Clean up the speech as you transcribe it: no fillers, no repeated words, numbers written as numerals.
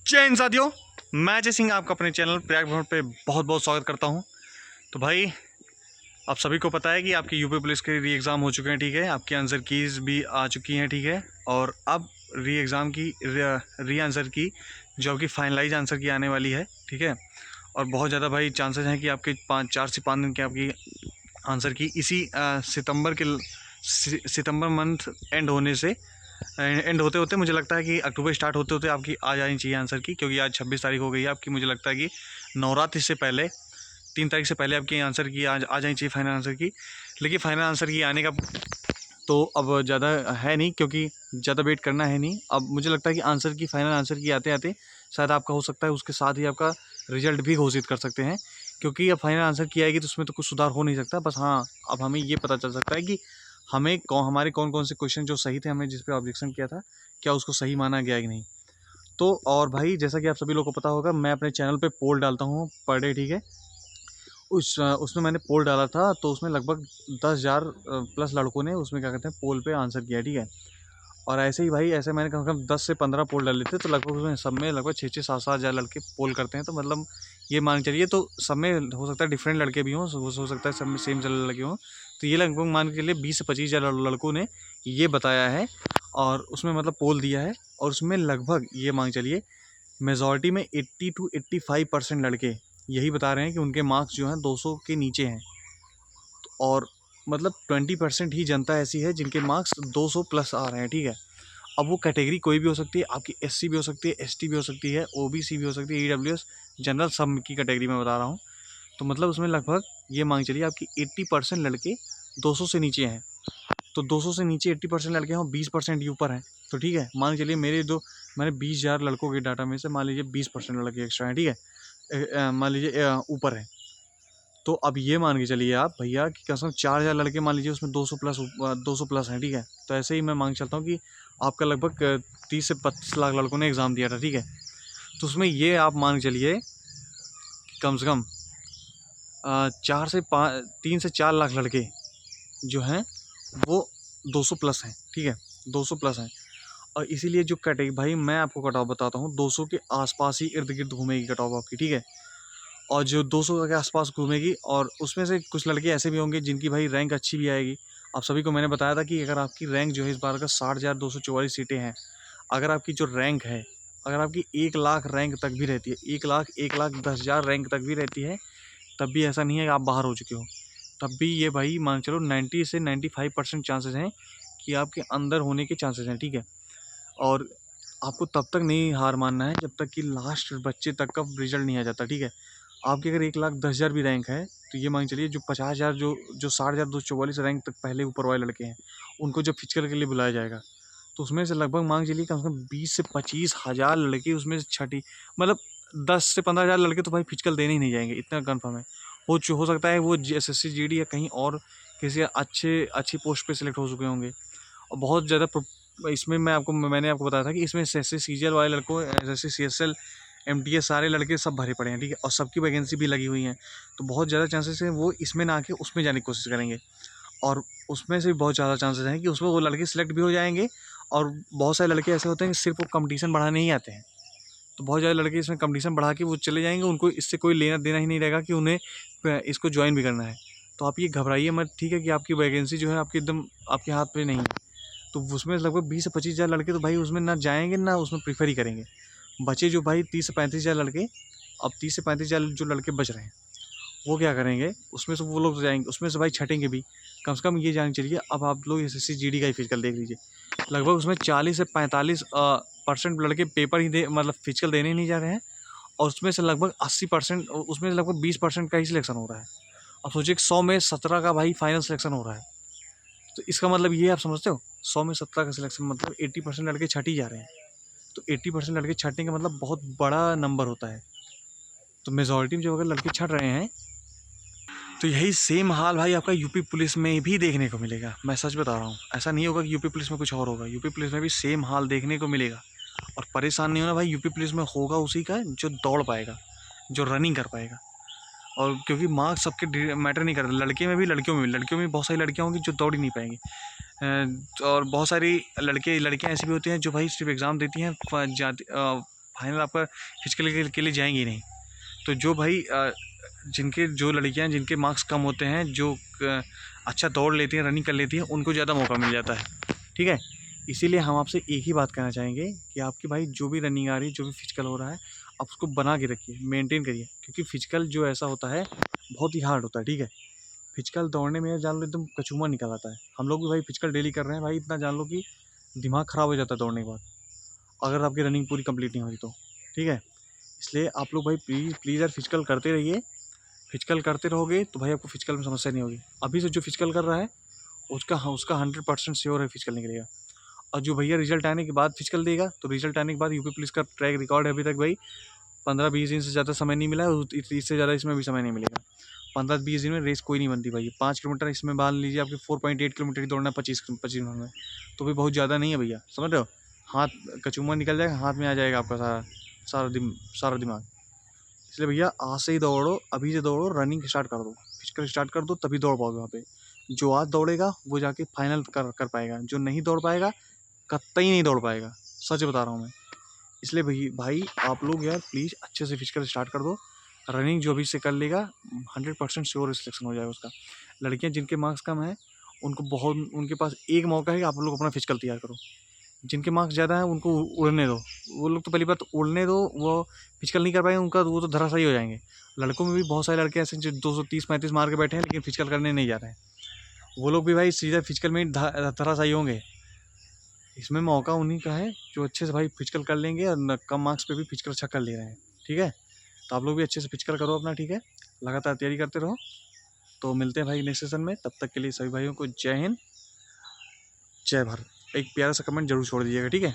जय हिंद साथियों, मैं जय सिंह आपका अपने चैनल प्रयाग भ्रमण पे बहुत बहुत स्वागत करता हूं। तो भाई, आप सभी को पता है कि आपकी यूपी पुलिस के री एग्ज़ाम हो चुके हैं, ठीक है। आपकी आंसर कीज़ भी आ चुकी हैं, ठीक है। और अब री एग्ज़ाम की री आंसर की जो आपकी फाइनलाइज आंसर की आने वाली है, ठीक है। और बहुत ज़्यादा भाई चांसेस हैं कि आपके 4 से 5 दिन के आपकी आंसर की इसी सितंबर मंथ एंड होने से एंड होते होते मुझे लगता है कि अक्टूबर स्टार्ट होते होते आपकी आ जानी चाहिए आंसर की, क्योंकि आज 26 तारीख हो गई है आपकी। मुझे लगता है कि नवरात्रि से पहले 3 तारीख से पहले आपकी आंसर की आज आ जानी चाहिए फाइनल आंसर की। लेकिन फाइनल आंसर की आने का तो अब ज़्यादा है नहीं, क्योंकि ज़्यादा वेट करना है नहीं। अब मुझे लगता है कि आंसर की फाइनल आंसर की आते आते शायद आपका हो सकता है उसके साथ ही आपका रिजल्ट भी घोषित कर सकते हैं, क्योंकि अब फाइनल आंसर की आएगी तो उसमें तो कुछ सुधार हो नहीं सकता। बस हाँ, अब हमें ये पता चल सकता है कि हमारे कौन कौन से क्वेश्चन जो सही थे, हमने जिस पे ऑब्जेक्शन किया था, क्या उसको सही माना गया कि नहीं। तो और भाई, जैसा कि आप सभी लोगों को पता होगा, मैं अपने चैनल पे पोल डालता हूँ पर डे, ठीक है। उसमें मैंने पोल डाला था, तो उसमें लगभग 10,000 प्लस लड़कों ने उसमें क्या कहते हैं पोल पे आंसर किया, ठीक है। और ऐसे ही भाई, ऐसे मैंने कम से कम 10 से 15 पोल डाले थे, तो लगभग उसमें सब में लगभग 6-6, 7-7 हज़ार लड़के पोल करते हैं। तो मतलब ये मान के चलिए, तो सब में हो सकता है डिफरेंट लड़के भी हों, हो सकता है सब में सेम लड़के हों। तो ये लगभग मान के चलिए 20 से 25 हज़ार लड़कों ने ये बताया है, और उसमें मतलब पोल दिया है। और उसमें लगभग ये मान के चलिए मेजॉरिटी में 80 to 85% लड़के यही बता रहे हैं कि उनके मार्क्स जो हैं 200 के नीचे हैं। और मतलब 20% ही जनता ऐसी है जिनके मार्क्स 200 प्लस आ रहे हैं, ठीक है। अब वो कैटेगरी कोई भी हो सकती है, आपकी एससी भी हो सकती है, एसटी भी हो सकती है, ओबीसी भी हो सकती है, ईडब्ल्यूएस, जनरल, सब की कैटेगरी में बता रहा हूँ। तो मतलब उसमें लगभग ये मान चलिए आपकी 80% लड़के 200 से नीचे हैं। तो 200 से नीचे 80% लड़के हैं और 20% ही ऊपर हैं। तो ठीक है, मान चलिए मैंने 20,000 लड़कों के डाटा में से मान लीजिए 20% लड़के एक्स्ट्रा हैं, ठीक है। मान लीजिए ऊपर है। तो अब ये मान के चलिए आप भैया कि कम से कम 4,000 लड़के मान लीजिए उसमें 200 प्लस हैं, ठीक है। तो ऐसे ही मैं मांग चलता हूँ कि आपका लगभग 30 से 32 लाख लड़कों ने एग्ज़ाम दिया था, ठीक है। तो उसमें ये आप मान के चलिए कि कम से कम 3 से 4 लाख लड़के जो हैं वो 200 प्लस हैं, ठीक है। 200 प्लस हैं। और इसीलिए जो कैटेगरी, भाई मैं आपको कट ऑफ बताता हूँ, 200 के आसपास ही इर्द गिर्द घूमेगी कट ऑफ आपकी, ठीक है। और जो 200 के आसपास घूमेगी, और उसमें से कुछ लड़के ऐसे भी होंगे जिनकी भाई रैंक अच्छी भी आएगी। आप सभी को मैंने बताया था कि अगर आपकी रैंक जो है इस बार का 60,244 सीटें हैं, अगर आपकी जो रैंक है, अगर आपकी 1 लाख रैंक तक भी रहती है, 1,10,000 रैंक तक भी रहती है, तब भी ऐसा नहीं है कि आप बाहर हो चुके हो। तब भी ये भाई मान चलो 90 से 95% चांसेस हैं कि आपके अंदर होने के चांसेस हैं, ठीक है। और आपको तब तक नहीं हार मानना है जब तक कि लास्ट बच्चे तक का रिजल्ट नहीं आ जाता, ठीक है। आपकी अगर 1,10,000 भी रैंक है, तो ये मान चलिए जो 50,000 जो 60,244 रैंक तक पहले ऊपर वाले लड़के हैं, उनको जब फिजिकल के लिए बुलाया जाएगा, तो उसमें से लगभग मान चलिए कम से कम 20 से 25 हज़ार लड़के उसमें से छठी, मतलब 10 से 15 हज़ार लड़के तो भाई फिजिकल देने ही नहीं जाएंगे, इतना कन्फर्म है। हो सकता है वो एसएससी जीडी या कहीं और किसी अच्छी पोस्ट पे सिलेक्ट हो चुके होंगे। और बहुत ज़्यादा इसमें मैंने आपको बताया था कि इसमें एसएससी सीजीएल वाले लड़कों, एसएससी सीएसएल, एमटीएस, सारे लड़के सब भरे पड़े हैं, ठीक है। और सबकी वैकेंसी भी लगी हुई हैं। तो बहुत ज़्यादा चांसेस हैं वो इसमें ना आके उसमें जाने की कोशिश करेंगे। और उसमें से भी बहुत ज़्यादा चांसेस हैं कि उसमें वो लड़के सिलेक्ट भी हो जाएंगे। और बहुत सारे लड़के ऐसे होते हैं कि सिर्फ वो कंपटीशन बढ़ाने ही आते हैं। तो बहुत ज़्यादा लड़के इसमें कंपटीशन बढ़ा के वो चले जाएंगे, उनको इससे कोई लेना देना ही नहीं रहेगा कि उन्हें इसको ज्वाइन भी करना है। तो आप ये घबराइए मत, ठीक है, कि आपकी वैकेंसी जो है आपकी एकदम आपके हाथ पे नहीं है। तो उसमें लगभग 20 से 25 हज़ार लड़के तो भाई उसमें ना जाएंगे ना उसमें प्रीफर ही करेंगे। बचे जो भाई 30 से 35 हज़ार लड़के, अब 30 से 35 हज़ार जो लड़के बच रहे हैं, वो क्या करेंगे, उसमें से वो लोग तो जाएंगे, उसमें से भाई छटेंगे भी। कम से कम ये जान चलिए, अब आप लोग एसएससी जीडी का ही फिजिकल देख लीजिए, लगभग उसमें 40 से 45% लड़के पेपर ही दे, मतलब फिजिकल देने ही नहीं जा रहे हैं। और उसमें से लगभग 80%, उसमें से लगभग 20% का ही सिलेक्शन हो रहा है। अब सोचिए 100 में 17 का भाई फाइनल सिलेक्शन हो रहा है। तो इसका मतलब ये आप समझते हो, 100 में 17 का सिलेक्शन मतलब 80% लड़के छट ही जा रहे हैं। तो 80% लड़के छटने का मतलब बहुत बड़ा नंबर होता है। तो मेजॉरिटी में जो अगर लड़के छट रहे हैं, तो यही सेम हाल भाई आपका यूपी पुलिस में भी देखने को मिलेगा। मैं सच बता रहा हूँ, ऐसा नहीं होगा कि यूपी पुलिस में कुछ और होगा, यूपी पुलिस में भी सेम हाल देखने को मिलेगा। और परेशान नहीं होना भाई, यूपी पुलिस में होगा उसी का जो दौड़ पाएगा, जो रनिंग कर पाएगा। और क्योंकि मार्क्स सबके मैटर नहीं करते, लड़के में भी लड़कियों में बहुत सारी लड़कियाँ होंगी जो दौड़ ही नहीं पाएंगी। और बहुत सारी लड़कियाँ ऐसी भी होती हैं जो भाई सिर्फ एग्ज़ाम देती हैं फाइनल आपका फिजिकल के लिए जाएंगे ही नहीं। तो जो भाई जो लड़कियां जिनके मार्क्स कम होते हैं, जो अच्छा दौड़ लेती हैं, रनिंग कर लेती हैं, उनको ज़्यादा मौका मिल जाता है, ठीक है। इसीलिए हम आपसे एक ही बात कहना चाहेंगे कि आपकी भाई जो भी रनिंग आ रही है, जो भी फिजिकल हो रहा है, आप उसको बना के रखिए, मेंटेन करिए, क्योंकि फिजिकल जो ऐसा होता है बहुत ही हार्ड होता है, ठीक है। फिजिकल दौड़ने में जान लो एकदम कचूमा निकल आता है। हम लोग भी भाई फिजिकल डेली कर रहे हैं भाई, इतना जान लो कि दिमाग ख़राब हो जाता है दौड़ने के बाद, अगर आपकी रनिंग पूरी कंप्लीट नहीं हो रही तो, ठीक है। इसलिए आप लोग भाई प्लीज़ प्लीज़ यार फिजिकल करते रहिए। फिजिकल करते रहोगे तो भाई आपको फिजिकल में समस्या नहीं होगी। अभी से जो फिजिकल कर रहा है उसका 100% श्योर है फिजिकल निकलेगा। और जो भैया रिजल्ट आने के बाद फिजिकल देगा, तो रिजल्ट आने के बाद यूपी पुलिस का ट्रैक रिकॉर्ड है अभी तक भाई 15-20 दिन से ज़्यादा समय नहीं मिला है, इससे ज़्यादा इसमें भी समय नहीं मिलेगा। 15-20 दिन में रेस कोई नहीं बनती भाई। 5 किलोमीटर इसमें मान लीजिए आपके 4.8 किलोमीटर ही दौड़ना है 25 मिनट में, तो भी बहुत ज़्यादा नहीं है भैया, समझ रहे हो। हाथ कचूमर निकल जाएगा, हाथ में आ जाएगा आपका सारा दिमाग। इसलिए भैया आज से ही दौड़ो, अभी से दौड़ो, रनिंग स्टार्ट कर दो, फिजिकल स्टार्ट कर दो, तभी दौड़ पाओगे वहाँ पे। जो आज दौड़ेगा वो जाके फाइनल कर पाएगा, जो नहीं दौड़ पाएगा कतई नहीं दौड़ पाएगा, सच बता रहा हूँ मैं। इसलिए भाई आप लोग यार प्लीज़ अच्छे से फिजिकल स्टार्ट कर दो। रनिंग जो भी से कर लेगा 100% श्योर सिलेक्शन हो जाएगा उसका। लड़कियाँ जिनके मार्क्स कम हैं उनके पास एक मौका है कि आप लोग अपना फिजिकल तैयार करो। जिनके मार्क्स ज़्यादा हैं उनको उड़ने दो। वो लोग तो पहली बात उड़ने दो, वो फिजिकल नहीं कर पाएंगे, उनका वो तो धराशायी हो जाएंगे। लड़कों में भी बहुत सारे लड़के ऐसे हैं जो 230-35 मार के बैठे हैं लेकिन फिजिकल करने नहीं जा रहे हैं। वो लोग भी भाई सीधा फिजिकल में ही धराशायी होंगे। इसमें मौका उन्हीं का है जो अच्छे से भाई फिजिकल कर लेंगे और कम मार्क्स पे भी फिजिकल अच्छा कर ले रहे हैं, ठीक है। तो आप लोग भी अच्छे से फिजिकल करो अपना, ठीक है। लगातार तैयारी करते रहो। तो मिलते हैं भाई नेक्स्ट सेशन में, तब तक के लिए सभी भाइयों को जय हिंद, जय भारत। एक प्यारा सा कमेंट जरूर छोड़ दीजिएगा, ठीक है।